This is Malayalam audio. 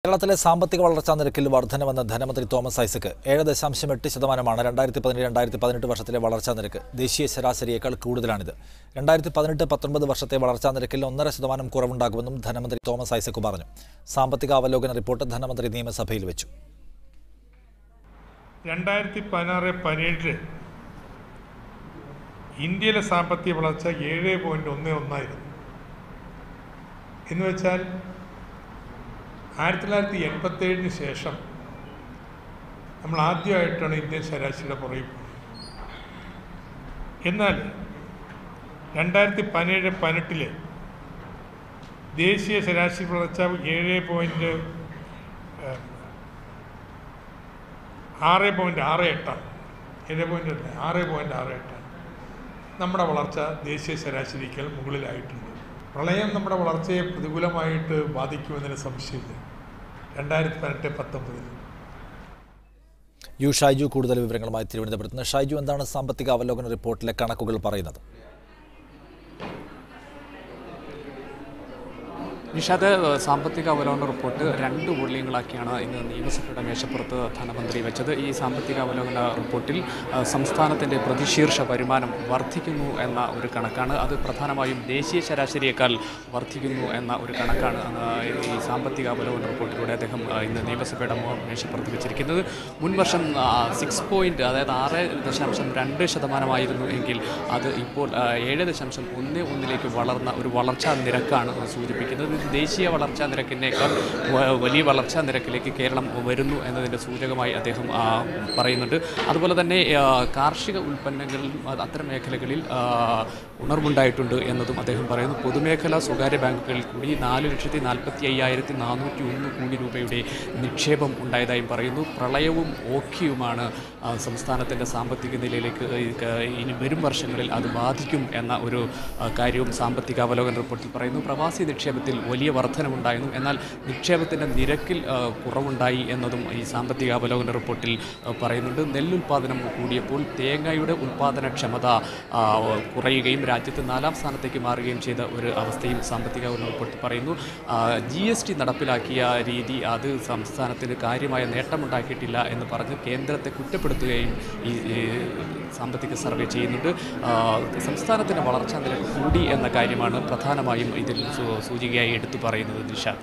കേരളത്തിലെ സാമ്പത്തിക വളർച്ചാ നിരക്കിൽ വർധനവെന്ന ധനമന്ത്രി തോമസ് ഐസക് 7.8%. 2017-2018 വർഷത്തിലെ വളർച്ചാ നിരക്ക് ദേശീയ ശരാശരിയേക്കാൾ കൂടുതലാണിത്. 2018-19 വർഷത്തെ വളർച്ചാ നിരക്കിൽ 1.5% കുറവുണ്ടാകുമെന്നും ധനമന്ത്രി തോമസ് ഐസക് പറഞ്ഞു. സാമ്പത്തിക അവലോകന റിപ്പോർട്ട് ധനമന്ത്രി നിയമസഭയിൽ വെച്ചു. 2016-17 ഇന്ത്യയിലെ സാമ്പത്തിക വളർച്ച 7.11 ആയിരുന്നു. എന്ന് വെച്ചാൽ 1987 ശേഷം നമ്മൾ ആദ്യമായിട്ടാണ് ഇന്ത്യൻ ശരാശരിയുടെ പുറകിൽ പോകുന്നത്. എന്നാൽ 2017-18 ദേശീയ ശരാശരി വളർച്ച 6.68. നമ്മുടെ വളർച്ച ദേശീയ ശരാശരിയേക്കാൾ മുകളിലായിട്ടുണ്ട്. പ്രളയം നമ്മുടെ വളർച്ചയെ പ്രതികൂലമായിട്ട് ബാധിക്കുമെന്നതിന് സംശയമില്ല. 2018-19 യു ഷൈജു കൂടുതൽ വിവരങ്ങളുമായി തിരുവനന്തപുരത്ത് നിന്ന്. ഷൈജു, എന്താണ് സാമ്പത്തിക അവലോകന റിപ്പോർട്ടിലെ കണക്കുകൾ പറയുന്നത്? നിഷാദ്, സാമ്പത്തിക അവലോകന റിപ്പോർട്ട് 2 വോള്യങ്ങളാക്കിയാണ് ഇന്ന് നിയമസഭയുടെ മേശപ്പുറത്ത് ധനമന്ത്രി വെച്ചത്. ഈ സാമ്പത്തിക അവലോകന റിപ്പോർട്ടിൽ സംസ്ഥാനത്തിൻ്റെ പ്രതിശീർഷ വരുമാനം വർദ്ധിക്കുന്നു എന്ന ഒരു കണക്കാണ്. അത് പ്രധാനമായും ദേശീയ ശരാശരിയേക്കാൾ വർദ്ധിക്കുന്നു എന്ന ഒരു കണക്കാണ് ഈ സാമ്പത്തിക അവലോകന റിപ്പോർട്ടിലൂടെ അദ്ദേഹം ഇന്ന് നിയമസഭയുടെ മേശപ്പുറത്ത് വെച്ചിരിക്കുന്നത്. മുൻ വർഷം 6.2% എങ്കിൽ അത് ഇപ്പോൾ 7.11 വളർന്ന ഒരു വളർച്ചാ നിരക്കാണ് സൂചിപ്പിക്കുന്നത്. ദേശീയ വളർച്ചാ നിരക്കിനേക്കാൾ വലിയ വളർച്ചാ നിരക്കിലേക്ക് കേരളം വരുന്നു എന്നതിൻ്റെ സൂചകമായി അദ്ദേഹം പറയുന്നുണ്ട്. അതുപോലെ തന്നെ കാർഷിക ഉൽപ്പന്നങ്ങളിൽ അത്തരം മേഖലകളിൽ ഉണർവുണ്ടായിട്ടുണ്ട് എന്നതും അദ്ദേഹം പറയുന്നു. പൊതുമേഖലാ സ്വകാര്യ ബാങ്കുകളിൽ കൂടി 4,45,401 കോടി രൂപയുടെ നിക്ഷേപം ഉണ്ടായതായും പറയുന്നു. പ്രളയവും ഓഖിയുമാണ് സംസ്ഥാനത്തിൻ്റെ സാമ്പത്തിക നിലയിലേക്ക് ഇനി വരും വർഷങ്ങളിൽ അത് ബാധിക്കും എന്ന ഒരു കാര്യവും സാമ്പത്തിക അവലോകന റിപ്പോർട്ടിൽ പറയുന്നു. പ്രവാസി നിക്ഷേപത്തിൽ വലിയ വർധനമുണ്ടായിരുന്നു, എന്നാൽ നിക്ഷേപത്തിൻ്റെ നിരക്കിൽ കുറവുണ്ടായി എന്നതും ഈ സാമ്പത്തിക അവലോകന റിപ്പോർട്ടിൽ പറയുന്നുണ്ട്. നെല്ലുൽപാദനം കൂടിയപ്പോൾ തേങ്ങയുടെ ഉൽപാദനക്ഷമത കുറയുകയും രാജ്യത്ത് 4ാം സ്ഥാനത്തേക്ക് മാറുകയും ചെയ്ത ഒരു അവസ്ഥയും സാമ്പത്തിക അവലോകന റിപ്പോർട്ടിൽ പറയുന്നു. GST നടപ്പിലാക്കിയ രീതി അത് സംസ്ഥാനത്തിന് കാര്യമായ നേട്ടമുണ്ടാക്കിയിട്ടില്ല എന്ന് പറഞ്ഞ് കേന്ദ്രത്തെ കുറ്റപ്പെടുത്തുകയും ഈ സാമ്പത്തിക സർവേ ചെയ്യുന്നുണ്ട്. സംസ്ഥാനത്തിൻ്റെ വളർച്ചാ നിരക്ക് കൂടി എന്ന കാര്യമാണ് പ്രധാനമായും ഇതിൽ സൂചികയായി എടുത്തു പറയുന്നത്. നിഷാദ്.